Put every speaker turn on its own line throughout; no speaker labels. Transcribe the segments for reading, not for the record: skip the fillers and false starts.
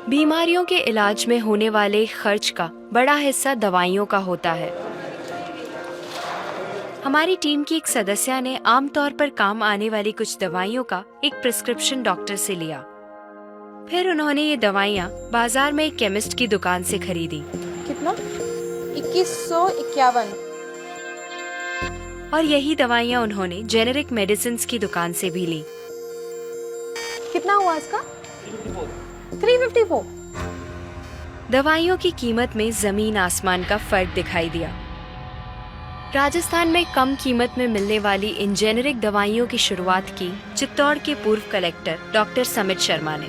बीमारियों के इलाज में होने वाले खर्च का बड़ा हिस्सा दवाइयों का होता है। हमारी टीम की एक सदस्य ने आमतौर पर काम आने वाली कुछ दवाइयों का एक प्रिस्क्रिप्शन डॉक्टर से लिया। फिर उन्होंने ये दवाइयाँ बाजार में एक केमिस्ट की दुकान से खरीदी।
कितना? 2151।
और यही दवाइयाँ उन्होंने जेनेरिक मेडिसिन्स की दुकान से भी ली।
कितना हुआ इसका? 354।
दवाइयों की कीमत में जमीन आसमान का फर्क दिखाई दिया। राजस्थान में कम कीमत में मिलने वाली इन जेनेरिक दवाइयों की शुरुआत की चित्तौड़ के पूर्व कलेक्टर डॉक्टर समित शर्मा ने।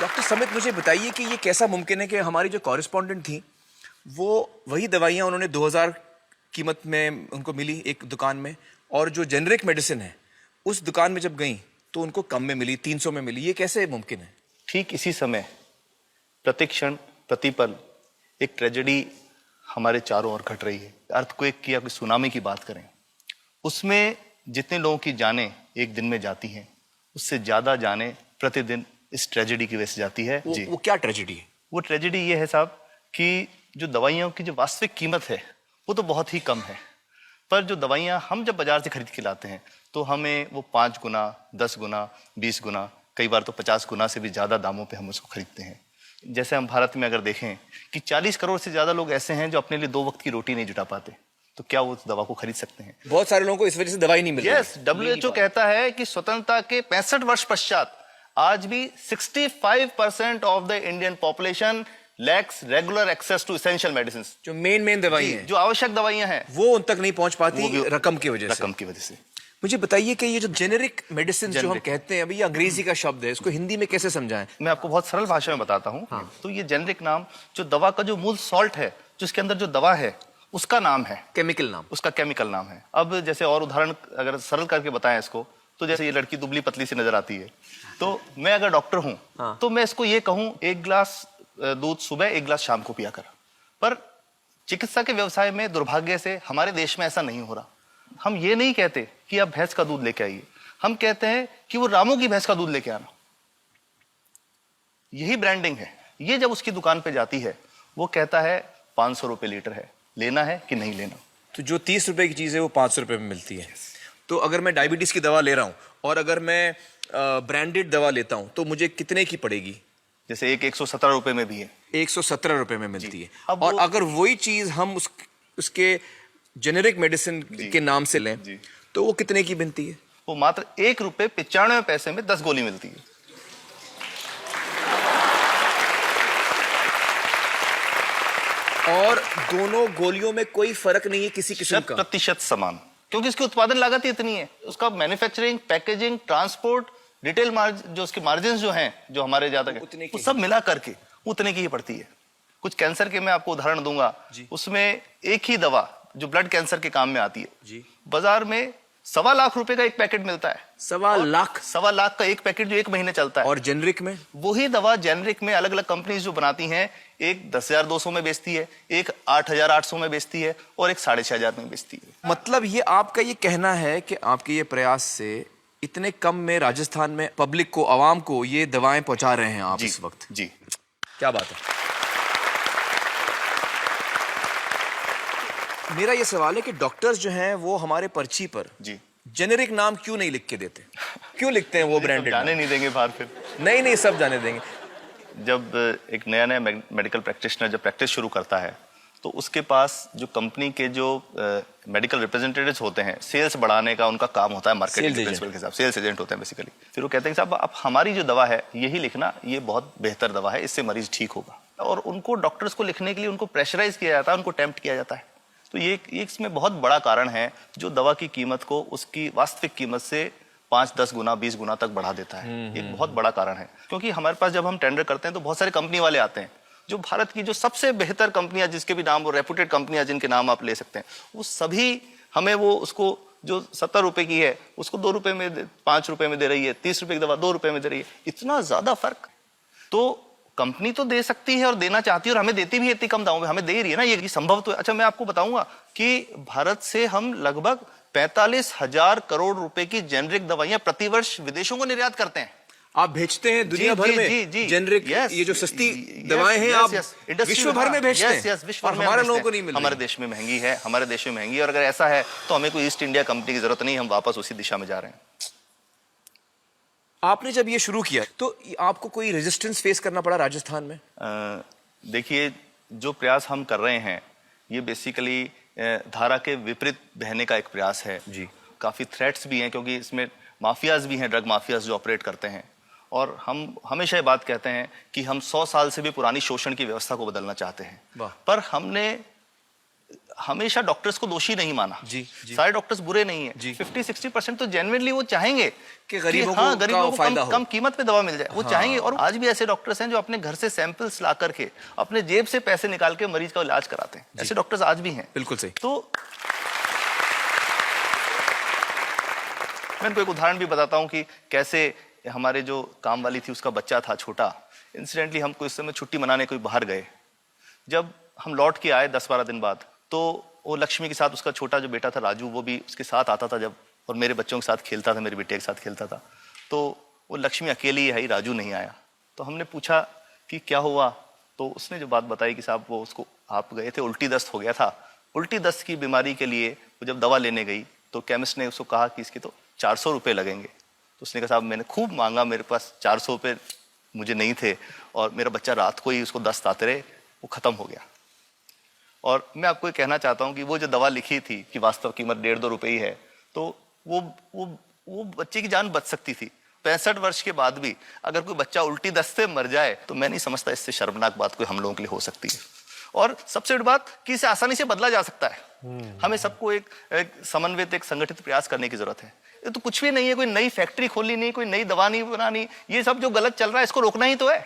डॉक्टर समित, मुझे बताइए कि ये कैसा मुमकिन है कि हमारी जो कॉरेस्पॉन्डेंट थी वो वही दवाइयाँ उन्होंने 2000 कीमत में उनको मिली एक दुकान में, और जो जेनरिक मेडिसिन है उस दुकान में जब गई तो उनको कम में मिली, 300 में मिली। ये कैसे मुमकिन है?
ठीक इसी समय प्रतिक्षण प्रतिपल एक ट्रेजेडी हमारे चारों ओर घट रही है। अर्थक्वेक की या कोई सुनामी की बात करें, उसमें जितने लोगों की जानें एक दिन में जाती हैं, उससे ज्यादा जानें प्रतिदिन इस ट्रेजेडी की वजह से जाती है। जी,
वो क्या ट्रेजेडी है?
वो ट्रेजेडी ये है साहब कि जो दवाइयों की जो वास्तविक कीमत है वो तो बहुत ही कम है, पर जो दवाइयाँ हम जब बाजार से खरीद के लाते हैं तो हमें वो 5 गुना, 10 गुना, 20 गुना, कई बार तो 50 गुना से भी ज्यादा दामों पे हम उसको खरीदते हैं। जैसे हम भारत में अगर देखें कि 40 करोड़ से ज्यादा लोग ऐसे हैं जो अपने लिए 2 वक्त की रोटी नहीं जुटा पाते, तो क्या वो उस दवा को खरीद सकते हैं?
बहुत सारे लोगों को इस वजह से दवाई नहीं मिल रही।
यस, WHO कहता है कि स्वतंत्रता के 65 वर्ष पश्चात आज भी 65% of the Indian population lacks regular access to essential medicine.
जो मेन दवाई है,
जो आवश्यक दवाइयां हैं,
वो उन तक नहीं पहुंच पाती रकम की वजह से। मुझे बताइए कि ये जो जेनेरिक मेडिसिन जो हम कहते हैं, अभी ये अंग्रेजी का शब्द है, इसको हिंदी में कैसे समझाएं?
मैं आपको बहुत सरल भाषा में बताता हूँ। तो ये जेनेरिक नाम जो दवा का जो मूल सॉल्ट है, जो इसके अंदर जो दवा है उसका नाम है,
केमिकल नाम,
उसका केमिकल नाम है। अब जैसे और उदाहरण अगर सरल करके बताएं इसको, तो जैसे ये लड़की दुबली पतली सी नजर आती है, तो मैं अगर डॉक्टर हूं तो मैं इसको ये कहूं 1 गिलास दूध सुबह 1 गिलास शाम को पिया कर। पर चिकित्सा के व्यवसाय में दुर्भाग्य से हमारे देश में ऐसा नहीं हो रहा। हम ये नहीं कहते कि आप भैंस का दूध लेके आइए, हम कहते हैं कि वो रामू की भैंस का दूध लेके आना। यही ब्रांडिंग है। ये जब उसकी दुकान पे जाती है वो कहता है 500 रुपए लीटर है, लेना है कि नहीं लेना।
तो जो 30 रुपए की चीज है वो 500 रुपए में मिलती है। तो अगर मैं डायबिटीज की दवा ले रहा हूँ और अगर मैं ब्रांडेड दवा लेता हूँ तो मुझे कितने की पड़ेगी?
जैसे एक 117 रुपए में भी है,
117 रुपए में मिलती है।
और
अगर वही चीज हम उसके जेनेरिक मेडिसिन के नाम से लें तो वो कितने की बनती है?
वो मात्र 1 रुपए 95 पैसे में 10 गोली मिलती है।
और दोनों गोलियों में कोई फर्क नहीं है किसी किस्म का?
100% समान, क्योंकि इसकी उत्पादन लागत ही इतनी है। उसका manufacturing, packaging, transport, retail margin, जो उसके मार्जिन जो हैं, जो हमारे ज्यादा वो सब मिला करके उतने की ही पड़ती है। कुछ कैंसर के मैं आपको उदाहरण दूंगा, उसमें एक ही दवा जो ब्लड कैंसर के काम में आती है, बाजार में 1.25 लाख रुपए का एक पैकेट मिलता है। 1.25 लाख का एक पैकेट जो 1 महीने चलता है।
और जेनरिक में
वही दवा जेनरिक में अलग अलग कंपनीज जो बनाती हैं, एक 10,200 में बेचती है, एक 8,800 में बेचती है और एक 6,500 में बेचती है।
मतलब ये आपका ये कहना है कि आपके ये प्रयास से इतने कम में राजस्थान में पब्लिक को, आवाम को ये दवाएं पहुंचा रहे हैं आप इस वक्त?
जी,
क्या बात है। मेरा ये सवाल है कि डॉक्टर्स जो हैं वो हमारे पर्ची पर जेनेरिक नाम क्यों नहीं लिख के देते? क्यों लिखते हैं वो ब्रांडेड?
जाने नहीं देंगे बाहर फिर?
नहीं, सब जाने देंगे।
जब एक नया मेडिकल प्रैक्टिशनर जब प्रैक्टिस शुरू करता है तो उसके पास जो कंपनी के जो मेडिकल रिप्रेजेंटेटिव्स होते हैं, सेल्स बढ़ाने का उनका काम होता है, मार्केटिंग प्रिंसिपल के हिसाब से सेल्स एजेंट होते हैं बेसिकली। फिर वो कहते हैं साहब आप हमारी जो दवा है यही लिखना, ये बहुत बेहतर दवा है, इससे मरीज ठीक होगा। और उनको डॉक्टर्स को लिखने के लिए उनको प्रेशराइज किया जाता है, उनको टेम्प्ट किया जाता है। तो ये इसमें बहुत बड़ा कारण है जो दवा की कीमत को उसकी वास्तविक कीमत से 5, 10 गुना, 20 गुना तक बढ़ा देता है। एक बहुत बड़ा कारण है, क्योंकि हमारे पास जब हम टेंडर करते हैं तो बहुत सारे कंपनी वाले आते हैं, जो भारत की जो सबसे बेहतर कंपनियां, जिसके भी नाम वो रेपुटेड कंपनियां जिनके नाम आप ले सकते हैं, वो सभी हमें वो उसको जो 70 रुपए की है उसको 2 रुपए में, 5 रुपए में दे रही है। 30 रुपए की दवा 2 रुपए में दे रही है। इतना ज्यादा फर्क। तो कंपनी तो दे सकती है और देना चाहती है और हमें देती भी है इतनी कम दामों में, हमें दे रही है ना, ये संभव तो है। अच्छा, मैं आपको बताऊंगा कि भारत से हम लगभग 45,000 करोड़ रुपए की जेनरिक दवाइयां प्रतिवर्ष विदेशों को निर्यात करते हैं।
आप भेजते हैं दुनिया भर में जेनरिक ये जो सस्ती दवाएं हैं, आप विश्व भर में भेजते हैं।
विश्व भर में
हमारे लोगों को नहीं मिल रही।
हमारे देश में महंगी है, हमारे देश में महंगी है, और अगर ऐसा है तो हमें कोई ईस्ट इंडिया कंपनी की जरूरत नहीं, हम वापस उसी दिशा में जा रहे हैं।
आपने जब ये शुरू किया तो आपको कोई रेजिस्टेंस फेस करना पड़ा राजस्थान में?
देखिए, जो प्रयास हम कर रहे हैं ये बेसिकली धारा के विपरीत बहने का एक प्रयास है जी। काफी थ्रेट्स भी हैं, क्योंकि इसमें माफियाज भी हैं, ड्रग माफियाज जो ऑपरेट करते हैं। और हम हमेशा ये बात कहते हैं कि हम 100 साल से भी पुरानी शोषण की व्यवस्था को बदलना चाहते हैं, पर हमने हमेशा डॉक्टर्स को दोषी नहीं माना।
जी।
सारे डॉक्टर्स बुरे नहीं है, 50-60% तो जेन्युइनली वो चाहेंगे
कि गरीबों
को कम कीमत पे दवा मिल जाए, वो चाहेंगे। और आज भी ऐसे डॉक्टर्स हैं जो अपने घर से सैंपल्स ला करके अपने जेब से पैसे निकाल के मरीज का इलाज कराते हैं। ऐसे डॉक्टर्स आज भी हैं।
बिल्कुल सही।
तो मैं इनको एक उदाहरण भी बताता हूँ कि कैसे हमारे जो काम वाली थी, उसका बच्चा था छोटा। इंसिडेंटली हम कुछ समय छुट्टी मनाने कोई बाहर गए। जब हम लौट के आए 10-12 दिन बाद, तो वो लक्ष्मी के साथ उसका छोटा जो बेटा था राजू, वो भी उसके साथ आता था जब, और मेरे बच्चों के साथ खेलता था, मेरे बेटे के साथ खेलता था। तो वो लक्ष्मी अकेली आई, राजू नहीं आया। तो हमने पूछा कि क्या हुआ, तो उसने जो बात बताई कि साहब वो उसको, आप गए थे, उल्टी दस्त हो गया था। उल्टी दस्त की बीमारी के लिए वो जब दवा लेने गई तो केमिस्ट ने उसको कहा कि इसके तो 400 रुपये लगेंगे। तो उसने कहा साहब मैंने खूब मांगा, मेरे पास 400 रुपये मुझे नहीं थे, और मेरा बच्चा रात को ही उसको दस्त आते रहे, वो खत्म हो गया। और मैं आपको ये कहना चाहता हूँ कि वो जो दवा लिखी थी कि वास्तव कीमत 1.5-2 रुपये ही है, तो वो बच्चे की जान बच सकती थी। 65 वर्ष के बाद भी अगर कोई बच्चा उल्टी दस्त से मर जाए तो मैं नहीं समझता इससे शर्मनाक बात कोई हम लोगों के लिए हो सकती है। और सबसे बड़ी बात कि इसे आसानी से बदला जा सकता है। हमें सबको एक समन्वित, एक संगठित प्रयास करने की जरूरत है। ये तो कुछ भी नहीं है, कोई नई फैक्ट्री खोलनी नहीं, कोई नई दवा नहीं बनानी, ये सब जो गलत चल रहा है इसको रोकना ही तो है।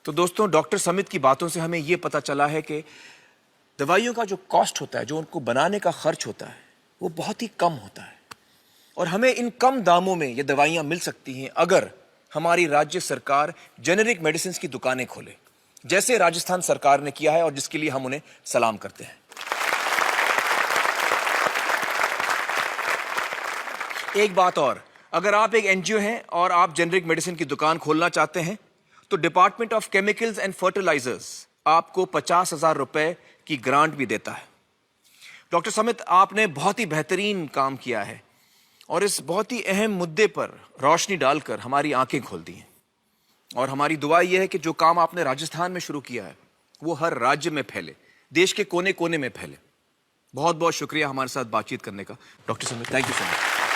तो दोस्तों, डॉक्टर समित की बातों से हमें यह पता चला है कि दवाइयों का जो कॉस्ट होता है, जो उनको बनाने का खर्च होता है, वो बहुत ही कम होता है। और हमें इन कम दामों में ये दवाइयां मिल सकती हैं अगर हमारी राज्य सरकार जेनेरिक मेडिसिन की दुकानें खोले, जैसे राजस्थान सरकार ने किया है, और जिसके लिए हम उन्हें सलाम करते हैं। एक बात और, अगर आप एक एनजीओ हैं और आप जेनेरिक मेडिसिन की दुकान खोलना चाहते हैं तो department of chemicals and fertilizers आपको 50,000 रुपए की ग्रांट भी देता है। डॉक्टर समित, आपने बहुत ही बेहतरीन काम किया है और इस बहुत ही अहम मुद्दे पर रोशनी डालकर हमारी आंखें खोल दी हैं। और हमारी दुआ यह है कि जो काम आपने राजस्थान में शुरू किया है वो हर राज्य में फैले, देश के कोने कोने में फैले। बहुत बहुत शुक्रिया हमारे साथ बातचीत करने का doctor Samit. Thank you so much.